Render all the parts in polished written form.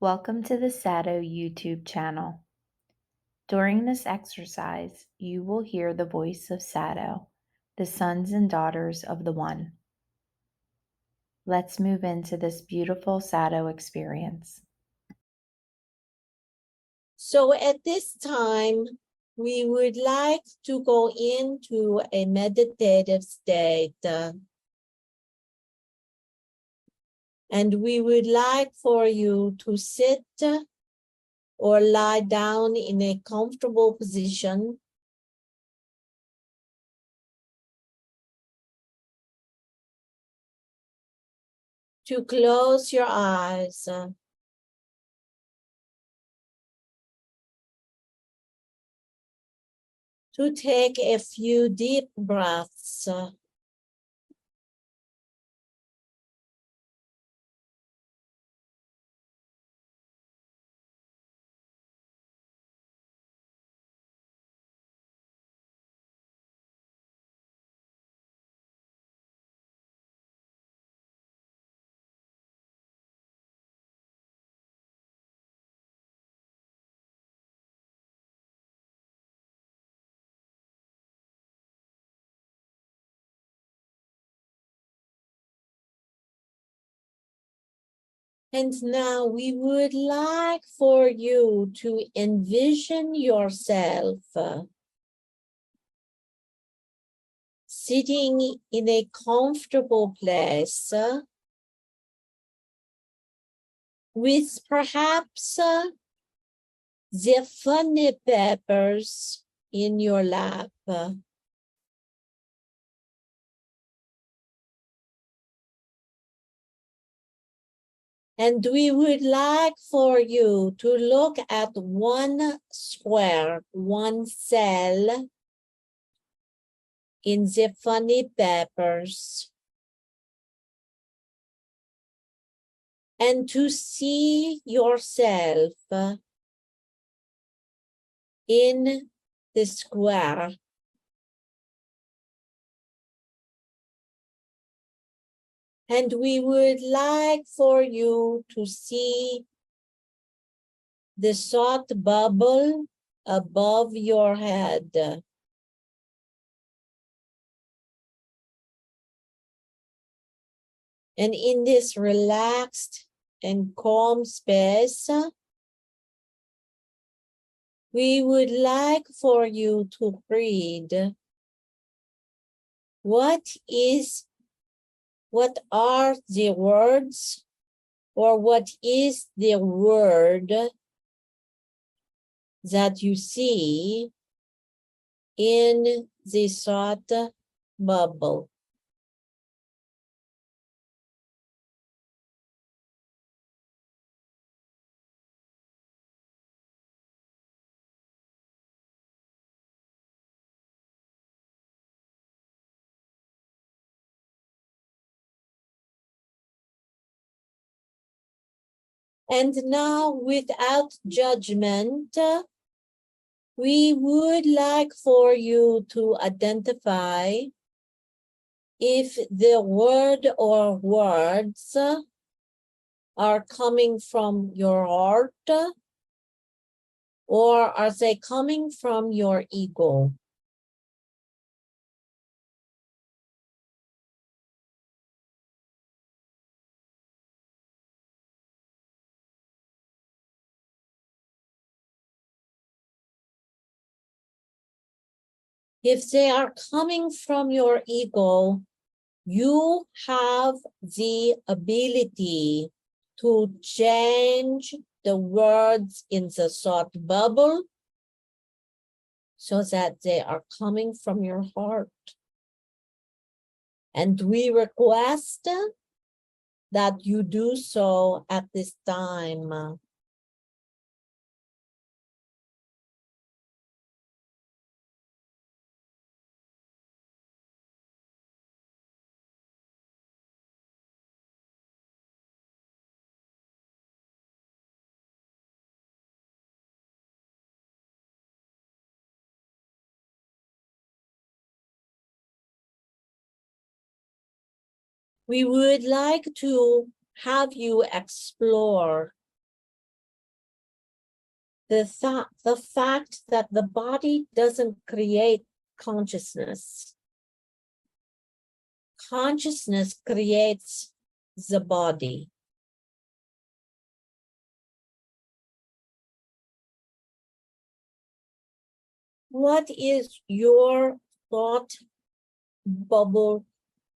Welcome to the SADO YouTube channel. During this exercise, you will hear the voice of SADO, the sons and daughters of the One. Let's move into this beautiful SADO experience. So at this time, we would like to go into a meditative state. And we would like for you to sit or lie down in a comfortable position. To close your eyes. To take a few deep breaths. And now we would like for you to envision yourself sitting in a comfortable place with perhaps the funny papers in your lap. And we would like for you to look at one square, one cell in the funny papers, and to see yourself in the square. And we would like for you to see the thought bubble above your head. And in this relaxed and calm space, we would like for you to read what are the words, or what is the word that you see in the thought bubble. And now, without judgment, we would like for you to identify if the word or words are coming from your heart, or are they coming from your ego? If they are coming from your ego, you have the ability to change the words in the thought bubble so that they are coming from your heart. And we request that you do so at this time. We would like to have you explore the fact that the body doesn't create consciousness. Consciousness creates the body. What is your thought bubble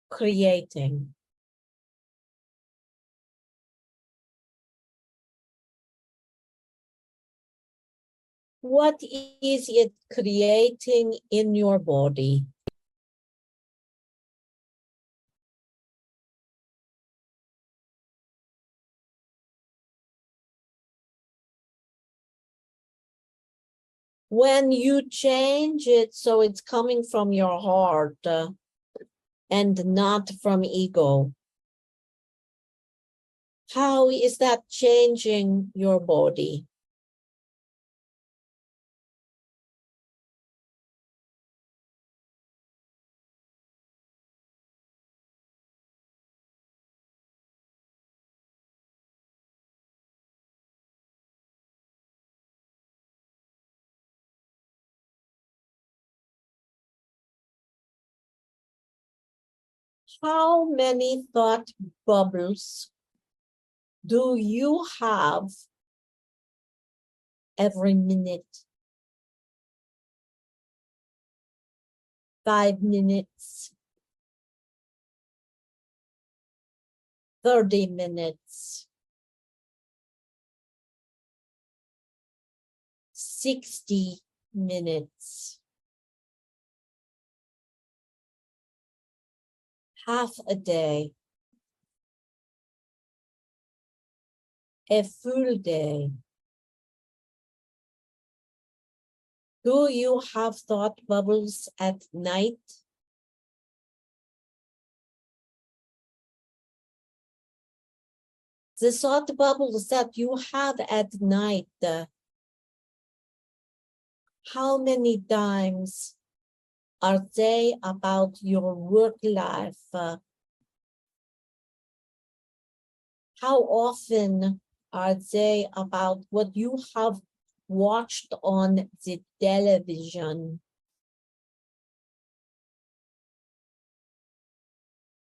creating? What is it creating in your body? When you change it so it's coming from your heart and not from ego, how is that changing your body? How many thought bubbles do you have every minute? 5 minutes, 30 minutes, 60 minutes, half a day, a full day. Do you have thought bubbles at night? The thought bubbles that you have at night, how many times are they about your work life? How often are they about what you have watched on the television?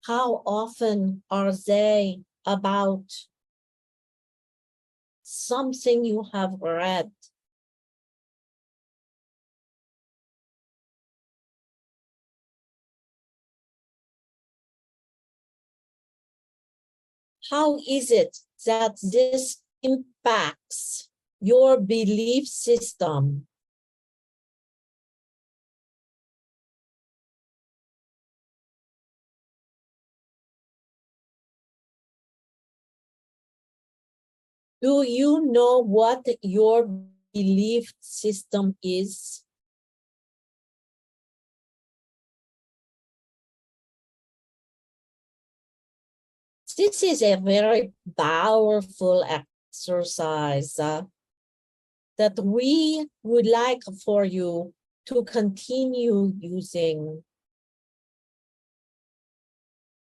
How often are they about something you have read? How is it that this impacts your belief system? Do you know what your belief system is? This is a very powerful exercise that we would like for you to continue using.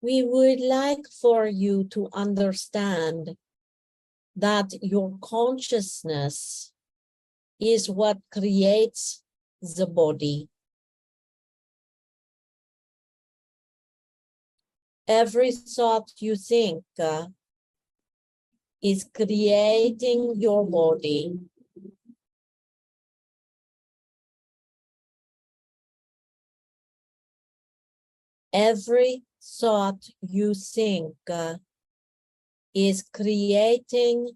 We would like for you to understand that your consciousness is what creates the body. Every thought you think is creating your body. Every thought you think is creating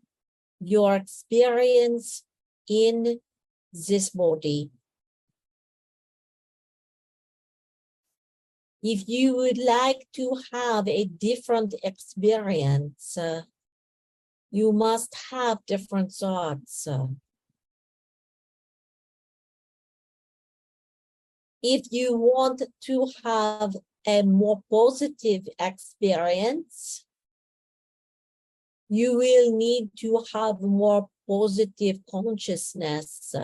your experience in this body. If you would like to have a different experience, you must have different thoughts. If you want to have a more positive experience, you will need to have more positive consciousness.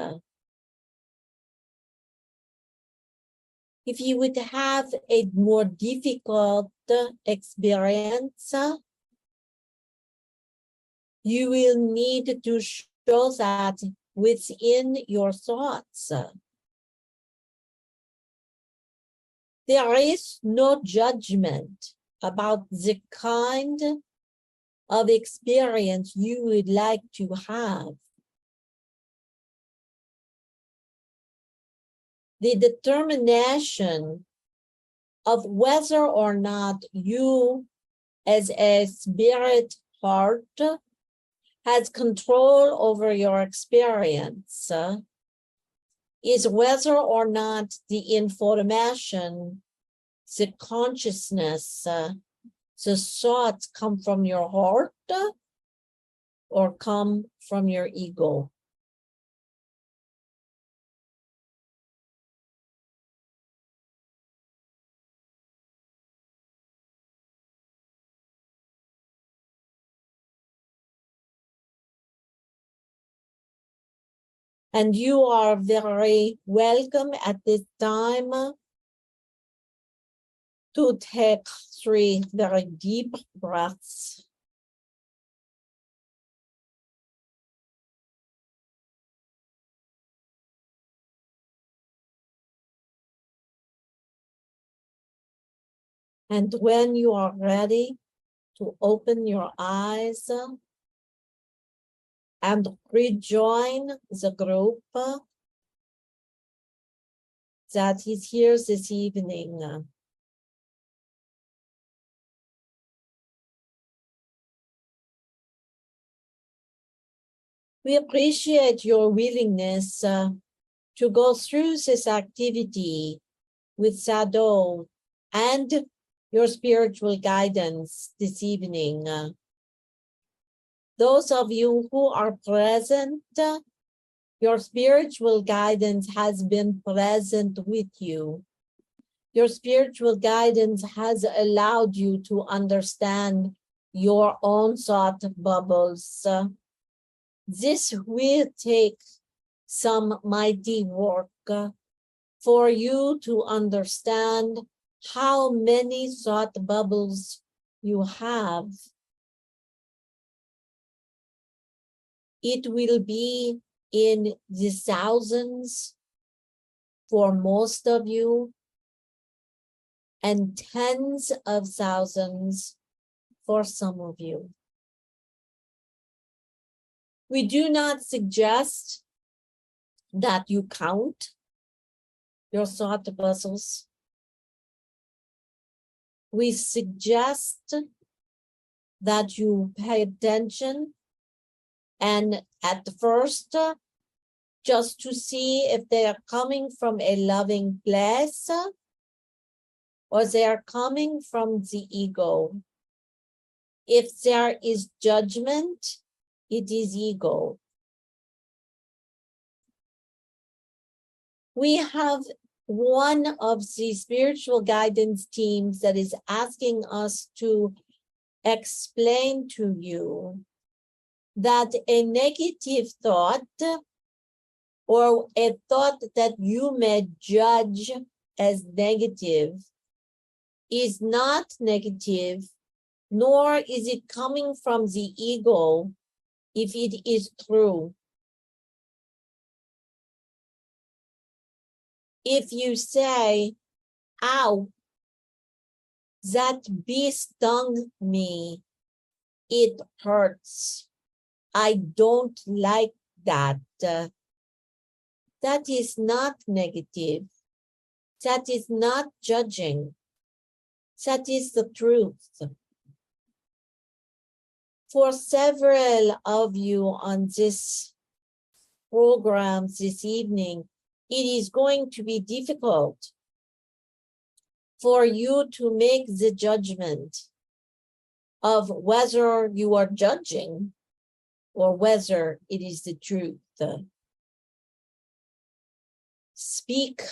If you would have a more difficult experience, you will need to show that within your thoughts. There is no judgment about the kind of experience you would like to have. The determination of whether or not you, as a spirit heart, has control over your experience is whether or not the information, the consciousness, the thoughts come from your heart or come from your ego. And you are very welcome at this time to take 3 very deep breaths. And when you are ready to open your eyes and rejoin the group that is here this evening. We appreciate your willingness to go through this activity with SADO and your spiritual guidance this evening. Those of you who are present, your spiritual guidance has been present with you. Your spiritual guidance has allowed you to understand your own thought bubbles. This will take some mighty work for you to understand how many thought bubbles you have. It will be in the thousands for most of you, and tens of thousands for some of you. We do not suggest that you count your thought bubbles. We suggest that you pay attention and at first just to see if they are coming from a loving place or they are coming from the ego. If there is judgment, it is ego. We have one of the spiritual guidance teams that is asking us to explain to you that a negative thought or a thought that you may judge as negative is not negative, nor is it coming from the ego if it is true. If you say, ow, that bee stung me, it hurts, I don't like that, that is not negative. That is not judging. That is the truth. For several of you on this program this evening, it is going to be difficult for you to make the judgment of whether you are judging or whether it is the truth. Speak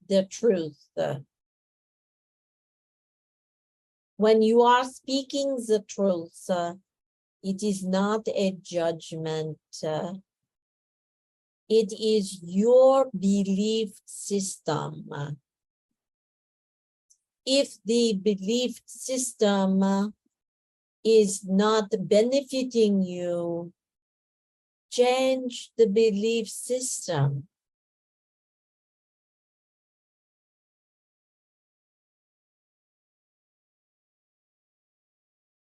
the truth. When you are speaking the truth, it is not a judgment. It is your belief system. If the belief system is not benefiting you, change the belief system.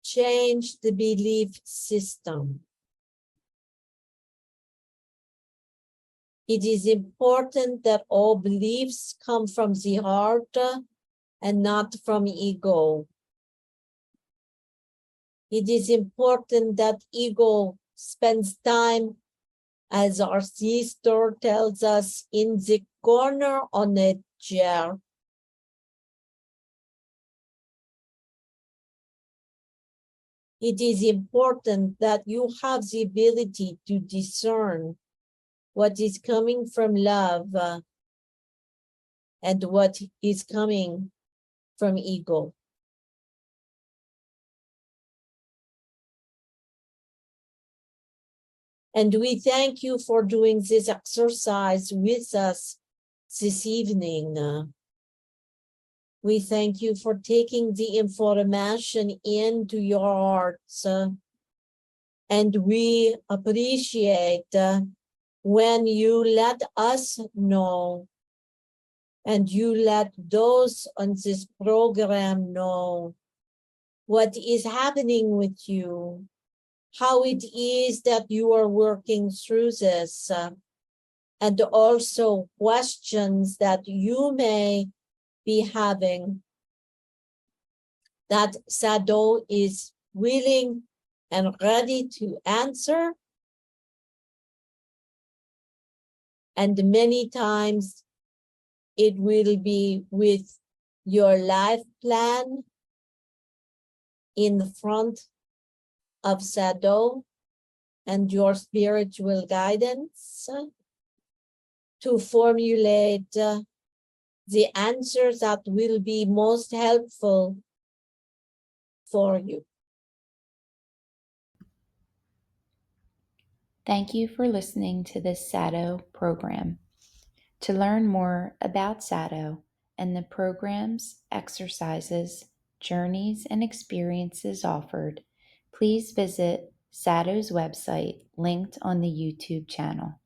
Change the belief system. It is important that all beliefs come from the heart and not from ego. It is important that ego spends time, as our sister tells us, in the corner on a chair. It is important that you have the ability to discern what is coming from love and what is coming from ego. And we thank you for doing this exercise with us this evening. We thank you for taking the information into your hearts. And we appreciate when you let us know and you let those on this program know what is happening with you, how it is that you are working through this, and also questions that you may be having that SADO is willing and ready to answer. And many times it will be with your life plan in the front of SADO and your spiritual guidance to formulate the answers that will be most helpful for you. Thank you for listening to this SADO program. To learn more about SADO and the programs, exercises, journeys, and experiences offered, please visit SADO's website linked on the YouTube channel.